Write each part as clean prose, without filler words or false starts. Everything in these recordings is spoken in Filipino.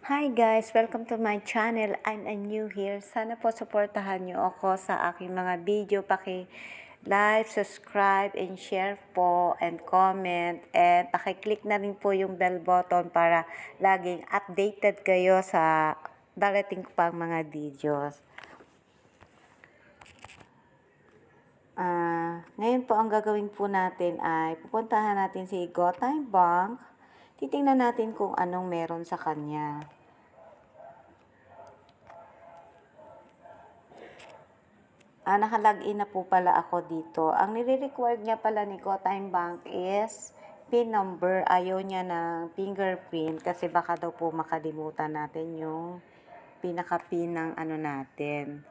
Hi guys! Welcome to my channel. I'm new here. Sana po supportahan niyo ako sa aking mga video. Paki-like, subscribe, and share po, and comment. And paki-click na rin po yung bell button para laging updated kayo sa darating ko pang mga videos. Ngayon po ang gagawin po natin ay pupuntahan natin si GoTime Bank. Titingnan natin kung anong meron sa kanya. Naka-login na po pala ako dito. Ang nire-required niya pala ni GoTime Bank is PIN number. Ayaw niya ng fingerprint kasi baka daw po makalimutan natin yung pinaka-PIN ng natin.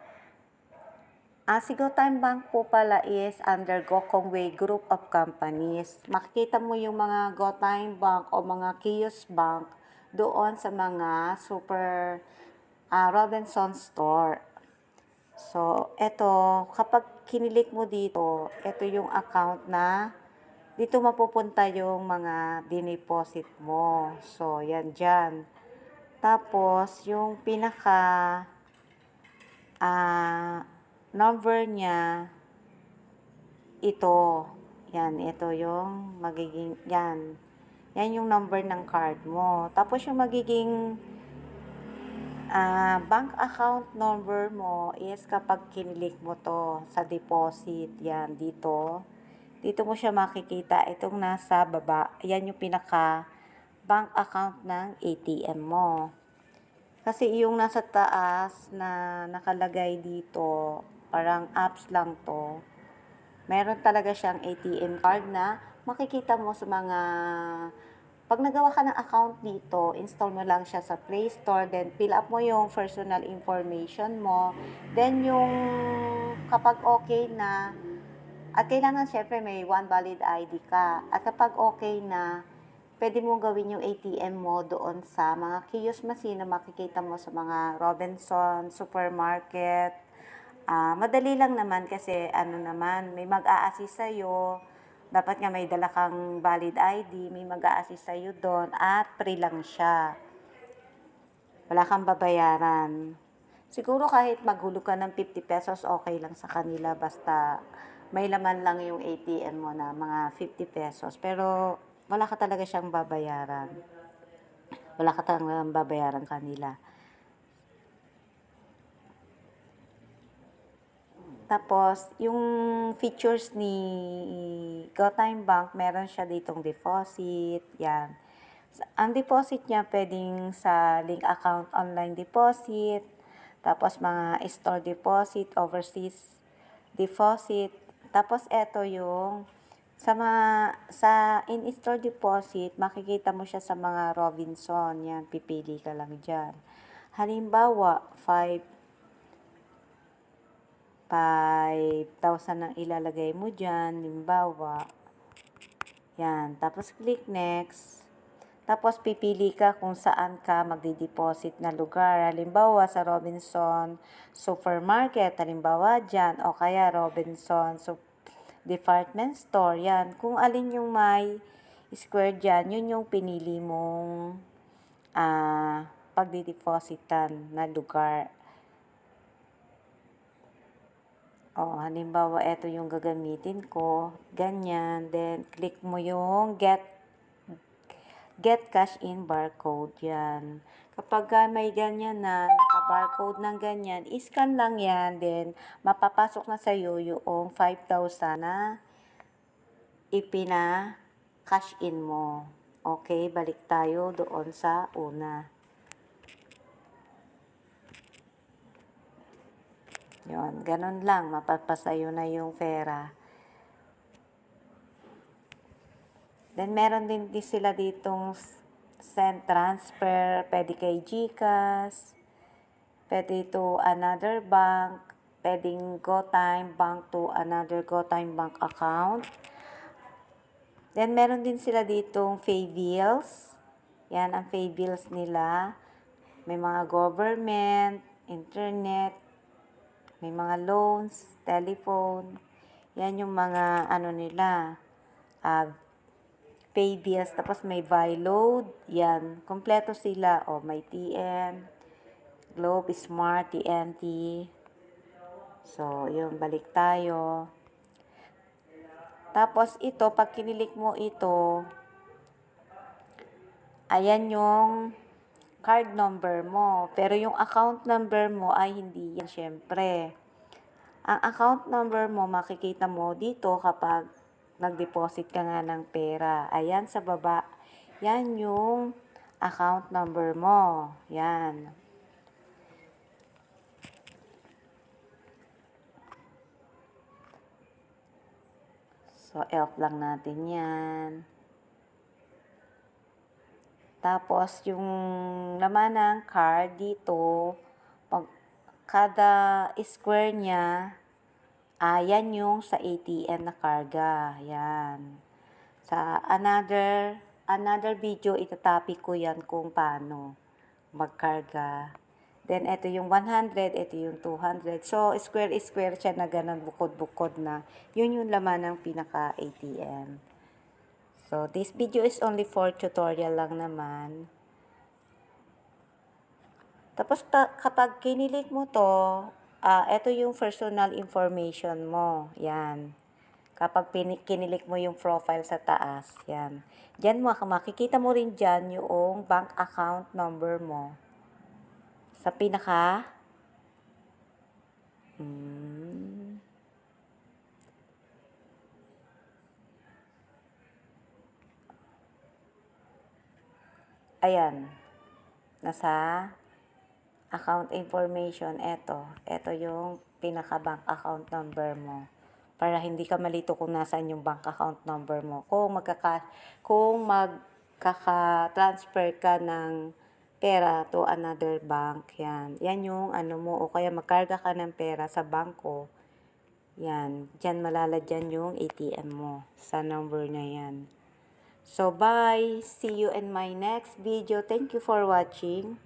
Si GoTime Bank po pala is under Gokongwei Group of Companies. Makikita mo yung mga GoTime Bank o mga kiosk bank doon sa mga super Robinson store. So, eto, kapag kinilik mo dito, eto yung account na dito mapupunta yung mga dineposit mo. So, yan dyan. Tapos, yung pinaka number niya, ito. Yan, ito yung magiging, yan. Yan yung number ng card mo. Tapos, yung magiging bank account number mo is kapag kinilik mo to sa deposit, yan, dito. Dito mo siya makikita, itong nasa baba, yan yung pinaka bank account ng ATM mo. Kasi yung nasa taas na nakalagay dito, parang apps lang to. Meron talaga siyang ATM card na makikita mo sa mga pag nagawa ka ng account dito, install mo lang siya sa Play Store, then fill up mo yung personal information mo, then yung kapag okay na, at kailangan syempre may one valid ID ka, at kapag okay na, pwede mong gawin yung ATM mo doon sa mga kiosk machine na makikita mo sa mga Robinson, supermarket. Madali lang naman kasi may mag-a-assist sa'yo. Dapat nga may dala kang valid ID, may mag-a-assist sa'yo doon at free lang siya. Wala kang babayaran. Siguro kahit maghulog ka ng 50 pesos, okay lang sa kanila basta may laman lang yung ATM mo na mga 50 pesos. Pero wala ka talaga siyang babayaran. Wala ka talagang babayaran kanila. Tapos, yung features ni GoTime Bank, meron siya ditong deposit, yan. Ang deposit niya pwedeng sa link account online deposit, tapos mga store deposit, overseas deposit, tapos eto yung sa in-store deposit, makikita mo siya sa mga Robinson, yan, pipili ka lang dyan. Halimbawa, 5,000 ang ilalagay mo dyan, limbawa. Yan, tapos click next. Tapos pipili ka kung saan ka magdi-deposit na lugar. Halimbawa sa Robinson Supermarket, halimbawa dyan, o kaya Robinson Department Store, yan. Kung alin yung may square dyan, yun yung pinili mong pagdi-depositan na lugar. Halimbawa, ito yung gagamitin ko. Ganyan. Then, click mo yung get cash in barcode. Yan. Kapag may ganyan na, naka-barcode ng ganyan, iscan lang yan. Then, mapapasok na sa'yo yung 5,000 na ipina-cash in mo. Okay, balik tayo doon sa una. Yun, ganun lang, mapapasayo na yung pera. Then, meron din sila ditong send transfer, pwede kay GCash, pwede to another bank, pwedeng GoTime Bank to another GoTime Bank account. Then, meron din sila ditong pay bills. Yan, ang pay bills nila. May mga government, internet, may mga loans, telephone. Yan yung mga nila, pay bills, tapos may buy load, yan, kompleto sila. O, may TM, Globe, Smart, TNT. So, yun, balik tayo. Tapos, ito, pag kinilik mo ito, ayan yung card number mo. Pero yung account number mo ay hindi yan, syempre. Ang account number mo, makikita mo dito kapag nag-deposit ka nga ng pera. Ayan sa baba. Yan yung account number mo. Yan. So, elf lang natin yan. Tapos, yung laman ng card dito, pag kada square niya, yan yung sa ATM na karga. Yan. Sa another video, itatopic ko yan kung paano magkarga. Then, ito yung 100, ito yung 200. So, square siya na ganun, bukod-bukod na. Yun yung laman ng pinaka-ATM. So, this video is only for tutorial lang naman. Tapos, kapag kinilik mo to, ito yung personal information mo. Yan. Kapag kinilik mo yung profile sa taas, yan. Diyan mo, makikita mo rin dyan yung bank account number mo. Sa pinaka, ayan, nasa account information, ito yung pinaka bank account number mo. Para hindi ka malito kung nasaan yung bank account number mo. Kung magkaka-transfer ka ng pera to another bank, yan. Yan yung ano mo, o kaya magkarga ka ng pera sa bangko, yan. Diyan malalagyan yung ATM mo sa number na yan. So, bye! See you in my next video. Thank you for watching.